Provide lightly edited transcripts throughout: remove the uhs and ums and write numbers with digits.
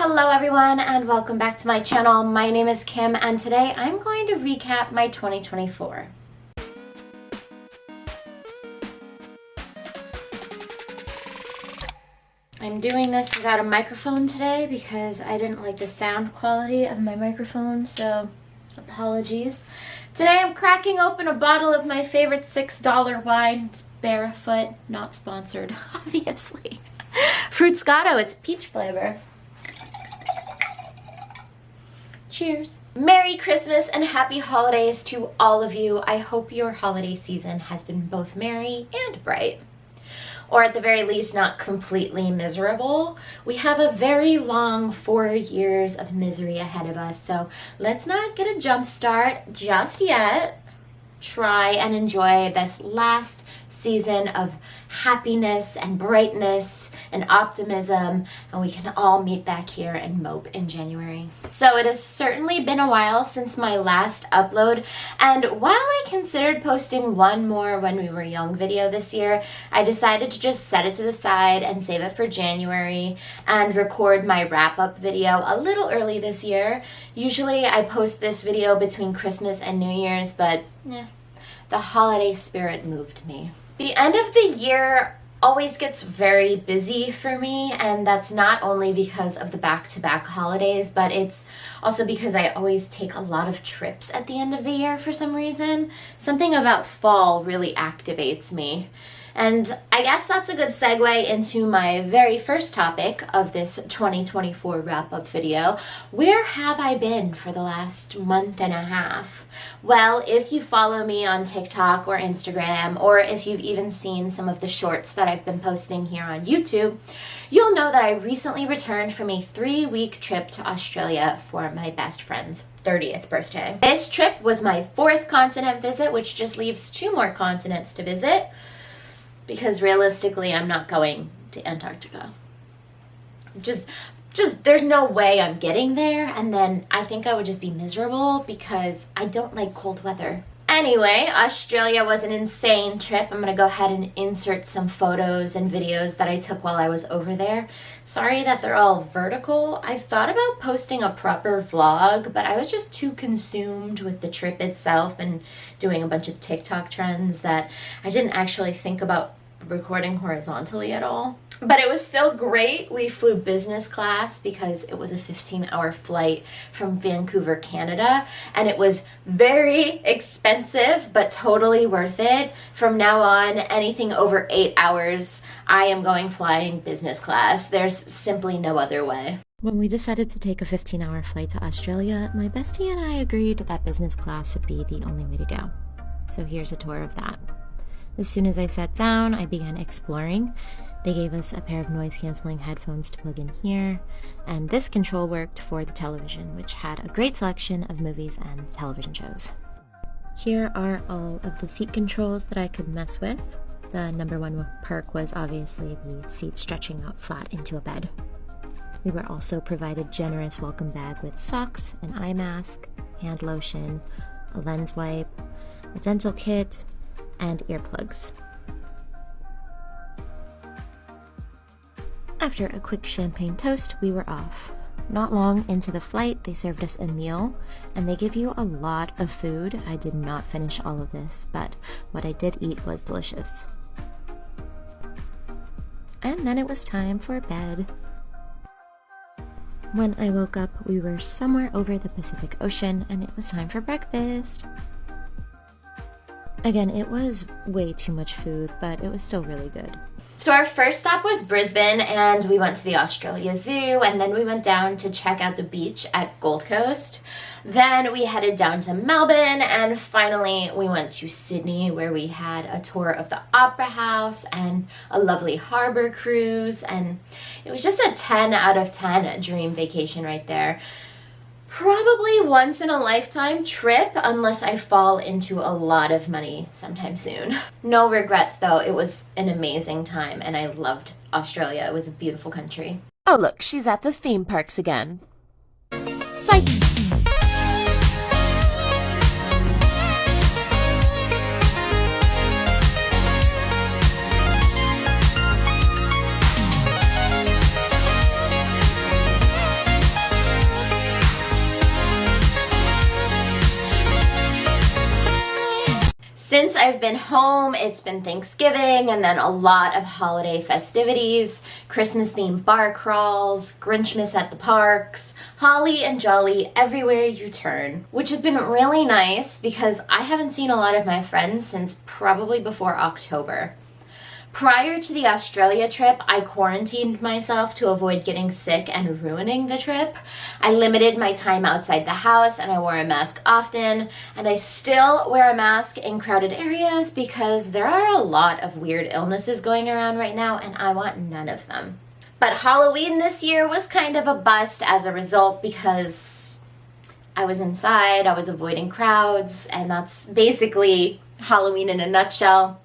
Hello everyone and welcome back to my channel. My name is Kim and today I'm going to recap my 2024. I'm doing this without a microphone today because I didn't like the sound quality of my microphone, so apologies. Today I'm cracking open a bottle of my favorite $6 wine. It's Barefoot, not sponsored, obviously. Fruitscato, it's peach flavor. Cheers. Merry Christmas and happy holidays to all of you. I hope your holiday season has been both merry and bright. Or at the very least, not completely miserable. We have a very long 4 years of misery ahead of us, so let's not get a jump start just yet. Try and enjoy this last season of happiness and brightness and optimism, and we can all meet back here and mope in January. So it has certainly been a while since my last upload, and while I considered posting one more When We Were Young video this year, I decided to just set it to the side and save it for January and record my wrap-up video a little early this year. Usually I post this video between Christmas and New Year's, but the holiday spirit moved me. The end of the year always gets very busy for me, and that's not only because of the back-to-back holidays, but it's also because I always take a lot of trips at the end of the year for some reason. Something about fall really activates me. And I guess that's a good segue into my very first topic of this 2024 wrap-up video. Where have I been for the last month and a half? Well, if you follow me on TikTok or Instagram, or if you've even seen some of the shorts that I've been posting here on YouTube, you'll know that I recently returned from a 3-week trip to Australia for my best friend's 30th birthday. This trip was my 4th continent visit, which just leaves 2 more continents to visit, because realistically, I'm not going to Antarctica. Just there's no way I'm getting there, and then I think I would just be miserable because I don't like cold weather. Anyway, Australia was an insane trip. I'm gonna go ahead and insert some photos and videos that I took while I was over there. Sorry that they're all vertical. I thought about posting a proper vlog, but I was just too consumed with the trip itself and doing a bunch of TikTok trends that I didn't actually think about recording horizontally at all. But it was still great. We flew business class because it was a 15-hour flight from Vancouver, Canada, and it was very expensive, but totally worth it. From now on, anything over 8 hours, I am going flying business class. There's simply no other way. When we decided to take a 15-hour flight to Australia, my bestie and I agreed that business class would be the only way to go. So here's a tour of that. As soon as I sat down, I began exploring. They gave us a pair of noise-canceling headphones to plug in here, and this control worked for the television, which had a great selection of movies and television shows. Here are all of the seat controls that I could mess with. The number one perk was obviously the seat stretching out flat into a bed. We were also provided generous welcome bag with socks, an eye mask, hand lotion, a lens wipe, a dental kit, and earplugs. After a quick champagne toast, we were off. Not long into the flight, they served us a meal, and they give you a lot of food. I did not finish all of this, but what I did eat was delicious. And then it was time for bed. When I woke up, we were somewhere over the Pacific Ocean, and it was time for breakfast. Again, it was way too much food, but it was still really good. So our first stop was Brisbane, and we went to the Australia Zoo, and then we went down to check out the beach at Gold Coast. Then we headed down to Melbourne, and finally we went to Sydney, where we had a tour of the Opera House and a lovely harbour cruise, and it was just a 10 out of 10 dream vacation right there. Probably once in a lifetime trip, unless I fall into a lot of money sometime soon. No regrets though, it was an amazing time and I loved Australia. It was a beautiful country. Oh look, she's at the theme parks again. Psych! Since I've been home, it's been Thanksgiving and then a lot of holiday festivities, Christmas-themed bar crawls, Grinchmas at the parks, holly and jolly everywhere you turn, which has been really nice because I haven't seen a lot of my friends since probably before October. Prior to the Australia trip, I quarantined myself to avoid getting sick and ruining the trip. I limited my time outside the house and I wore a mask often, and I still wear a mask in crowded areas because there are a lot of weird illnesses going around right now and I want none of them. But Halloween this year was kind of a bust as a result because I was inside, I was avoiding crowds, and that's basically Halloween in a nutshell.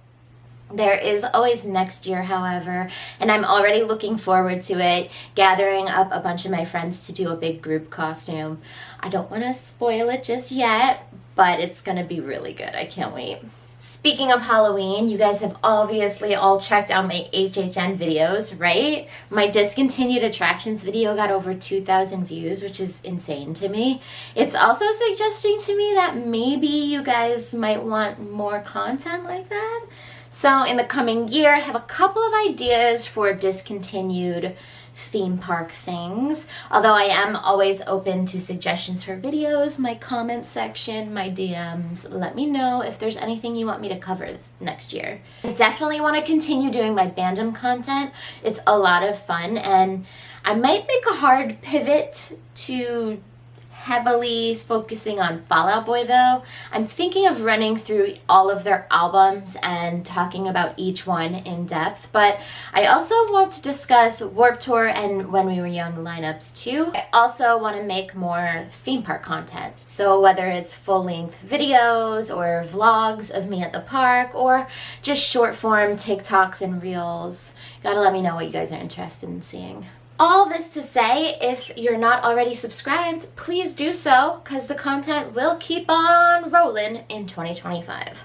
There is always next year, however, and I'm already looking forward to it, gathering up a bunch of my friends to do a big group costume. I don't want to spoil it just yet, but it's going to be really good. I can't wait. Speaking of Halloween, you guys have obviously all checked out my HHN videos, right? My discontinued attractions video got over 2,000 views, which is insane to me. It's also suggesting to me that maybe you guys might want more content like that. So in the coming year, I have a couple of ideas for discontinued theme park things. Although I am always open to suggestions for videos, my comment section, my DMs. Let me know if there's anything you want me to cover next year. I definitely want to continue doing my fandom content. It's a lot of fun, and I might make a hard pivot to heavily focusing on Fall Out Boy though. I'm thinking of running through all of their albums and talking about each one in depth, but I also want to discuss Warped Tour and When We Were Young lineups too. I also want to make more theme park content. So whether it's full-length videos or vlogs of me at the park or just short form TikToks and Reels, you gotta let me know what you guys are interested in seeing. All this to say, if you're not already subscribed, please do so, because the content will keep on rolling in 2025.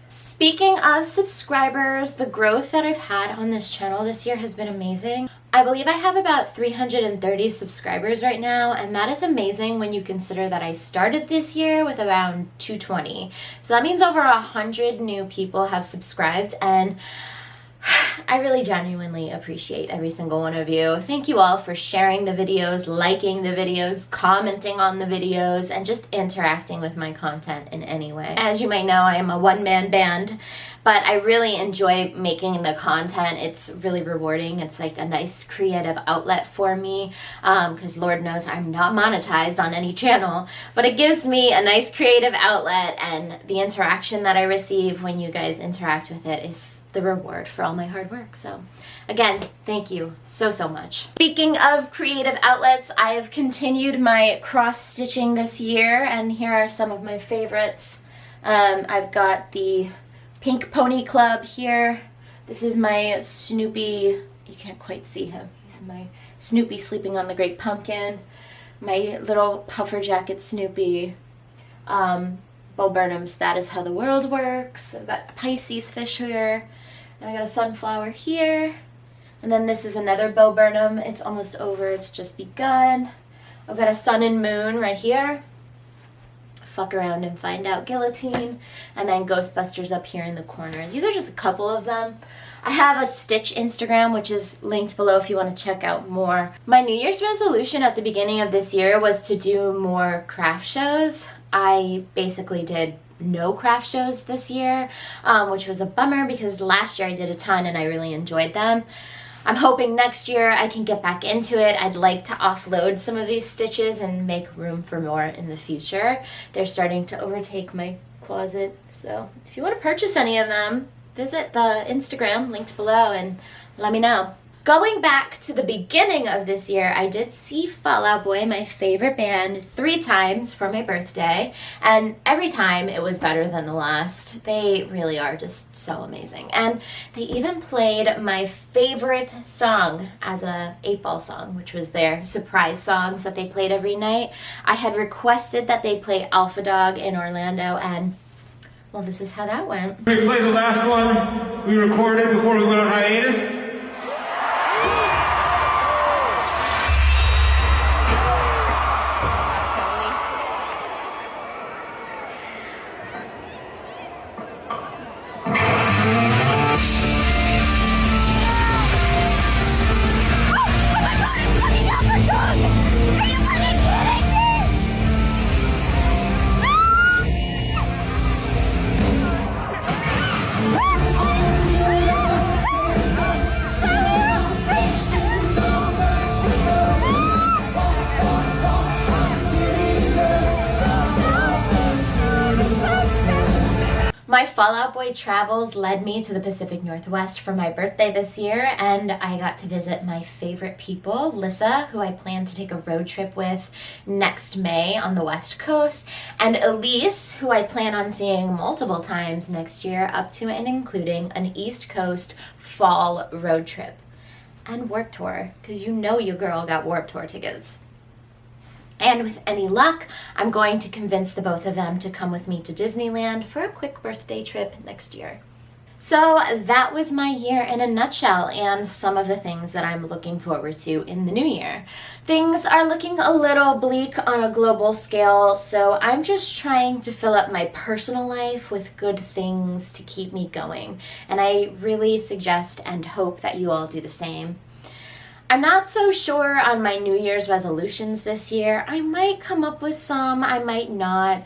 Speaking of subscribers, the growth that I've had on this channel this year has been amazing. I believe I have about 330 subscribers right now, and that is amazing when you consider that I started this year with around 220. So that means over 100 new people have subscribed, and I really genuinely appreciate every single one of you. Thank you all for sharing the videos, liking the videos, commenting on the videos, and just interacting with my content in any way. As you might know, I am a one-man band, but I really enjoy making the content. It's really rewarding. It's like a nice creative outlet for me, because Lord knows I'm not monetized on any channel, but it gives me a nice creative outlet, and the interaction that I receive when you guys interact with it is the reward for all my hard work. So again, thank you so much. Speaking of creative outlets, I have continued my cross stitching this year, and here are some of my favorites. I've got the Pink Pony Club here. This is my Snoopy. You can't quite see him. He's my Snoopy sleeping on the Great Pumpkin. My little puffer jacket Snoopy. Bo Burnham's That Is How the World Works. I've got a Pisces fish here. And I got a sunflower here. And then this is another Bo Burnham. It's almost over. It's just begun. I've got a sun and moon right here. Fuck Around and Find Out Guillotine. And then Ghostbusters up here in the corner. These are just a couple of them. I have a Stitch Instagram, which is linked below if you want to check out more. My New Year's resolution at the beginning of this year was to do more craft shows. I basically did no craft shows this year, which was a bummer because last year I did a ton and I really enjoyed them. I'm hoping next year I can get back into it. I'd like to offload some of these stitches and make room for more in the future. They're starting to overtake my closet, so if you want to purchase any of them, visit the Instagram linked below and let me know. Going back to the beginning of this year, I did see Fall Out Boy, my favorite band, 3 times for my birthday, and every time it was better than the last. They really are just so amazing. And they even played my favorite song as a 8-ball song, which was their surprise songs that they played every night. I had requested that they play Alpha Dog in Orlando, and well, this is how that went. We played the last one we recorded before we went on hiatus. Fall Out Boy travels led me to the Pacific Northwest for my birthday this year, and I got to visit my favorite people, Lissa, who I plan to take a road trip with next May on the West Coast, and Elise, who I plan on seeing multiple times next year, up to and including an East Coast fall road trip. And Warped Tour, because you know your girl got Warped Tour tickets. And with any luck, I'm going to convince the both of them to come with me to Disneyland for a quick birthday trip next year. So that was my year in a nutshell and some of the things that I'm looking forward to in the new year. Things are looking a little bleak on a global scale, so I'm just trying to fill up my personal life with good things to keep me going. And I really suggest and hope that you all do the same. I'm not so sure on my New Year's resolutions this year. I might come up with some, I might not.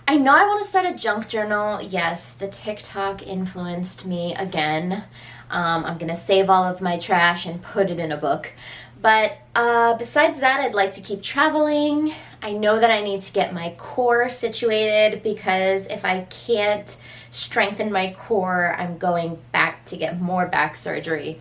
I know I want to start a junk journal. Yes, the TikTok influenced me again. I'm going to save all of my trash and put it in a book. But besides that, I'd like to keep traveling. I know that I need to get my core situated because if I can't strengthen my core, I'm going back to get more back surgery.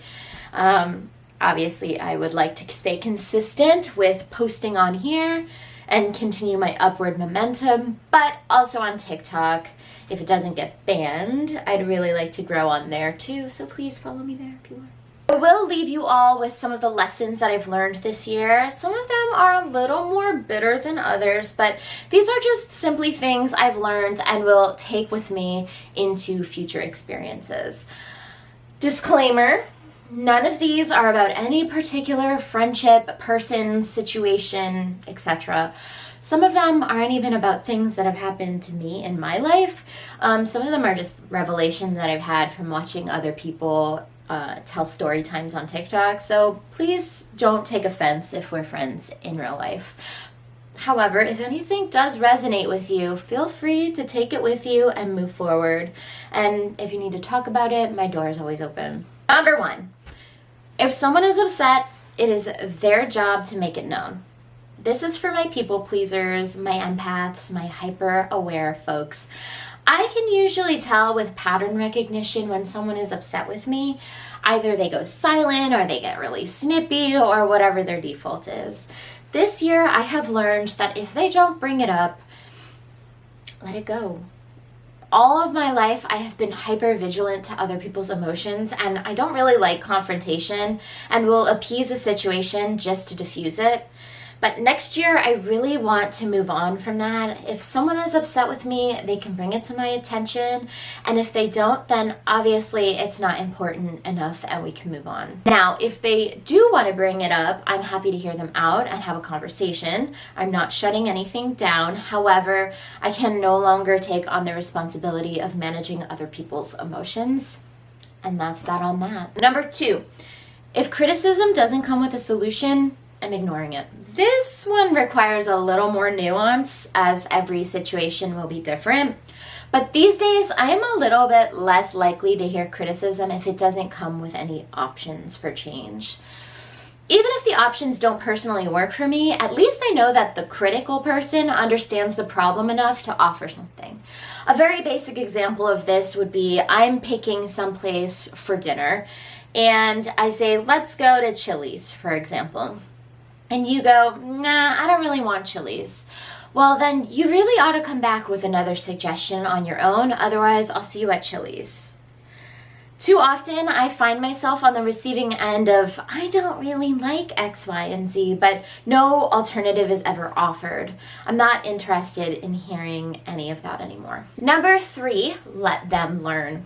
Obviously, I would like to stay consistent with posting on here and continue my upward momentum, but also on TikTok. If it doesn't get banned, I'd really like to grow on there too, so please follow me there if you want. I will leave you all with some of the lessons that I've learned this year. Some of them are a little more bitter than others, but these are just simply things I've learned and will take with me into future experiences. Disclaimer. None of these are about any particular friendship, person, situation, etc. Some of them aren't even about things that have happened to me in my life. Some of them are just revelations that I've had from watching other people tell story times on TikTok. So please don't take offense if we're friends in real life. However, if anything does resonate with you, feel free to take it with you and move forward. And if you need to talk about it, my door is always open. Number 1. If someone is upset, it is their job to make it known. This is for my people pleasers, my empaths, my hyper-aware folks. I can usually tell with pattern recognition when someone is upset with me. Either they go silent or they get really snippy or whatever their default is. This year, I have learned that if they don't bring it up, let it go. All of my life, I have been hyper vigilant to other people's emotions, and I don't really like confrontation and will appease a situation just to diffuse it. But next year, I really want to move on from that. If someone is upset with me, they can bring it to my attention. And if they don't, then obviously it's not important enough and we can move on. Now, if they do want to bring it up, I'm happy to hear them out and have a conversation. I'm not shutting anything down. However, I can no longer take on the responsibility of managing other people's emotions. And that's that on that. Number 2, if criticism doesn't come with a solution, I'm ignoring it. This one requires a little more nuance as every situation will be different. But these days, I am a little bit less likely to hear criticism if it doesn't come with any options for change. Even if the options don't personally work for me, at least I know that the critical person understands the problem enough to offer something. A very basic example of this would be I'm picking someplace for dinner and I say, let's go to Chili's, for example. And you go, nah, I don't really want Chili's. Well, then you really ought to come back with another suggestion on your own. Otherwise, I'll see you at Chili's. Too often, I find myself on the receiving end of, I don't really like X, Y, and Z, but no alternative is ever offered. I'm not interested in hearing any of that anymore. Number 3, let them learn.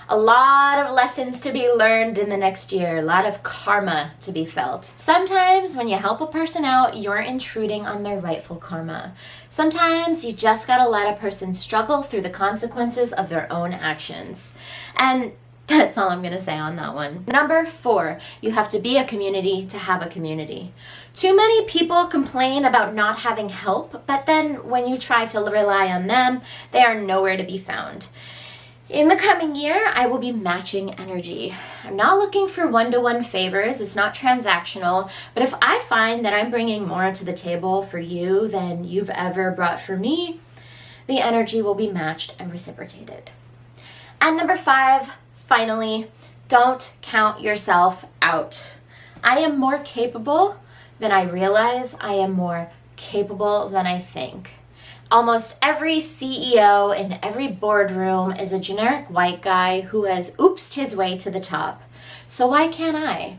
A lot of lessons to be learned in the next year, a lot of karma to be felt. Sometimes when you help a person out, you're intruding on their rightful karma. Sometimes you just gotta let a person struggle through the consequences of their own actions. And that's all I'm gonna say on that one. Number 4, you have to be a community to have a community. Too many people complain about not having help, but then when you try to rely on them, they are nowhere to be found. In the coming year, I will be matching energy. I'm not looking for one-to-one favors. It's not transactional. But if I find that I'm bringing more to the table for you than you've ever brought for me, the energy will be matched and reciprocated. And number 5, finally, don't count yourself out. I am more capable than I realize. I am more capable than I think. Almost every CEO in every boardroom is a generic white guy who has oopsed his way to the top. So why can't I?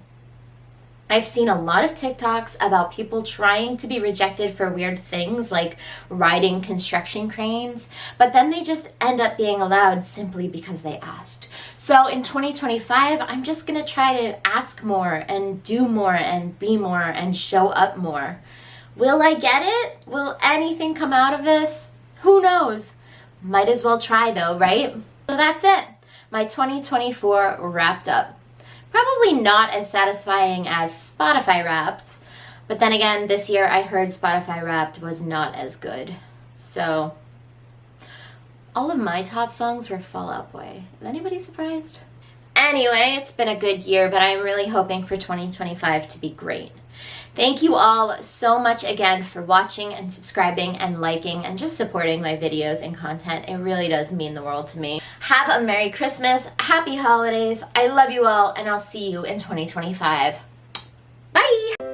I've seen a lot of TikToks about people trying to be rejected for weird things like riding construction cranes, but then they just end up being allowed simply because they asked. So in 2025, I'm just gonna try to ask more and do more and be more and show up more. Will I get it? Will anything come out of this? Who knows? Might as well try though, right? So that's it. My 2024 wrapped up. Probably not as satisfying as Spotify Wrapped, but then again, this year I heard Spotify Wrapped was not as good. So, all of my top songs were Fall Out Boy. Is anybody surprised? Anyway, it's been a good year, but I'm really hoping for 2025 to be great. Thank you all so much again for watching and subscribing and liking and just supporting my videos and content. It really does mean the world to me. Have a Merry Christmas, Happy Holidays. I love you all, and I'll see you in 2025. Bye!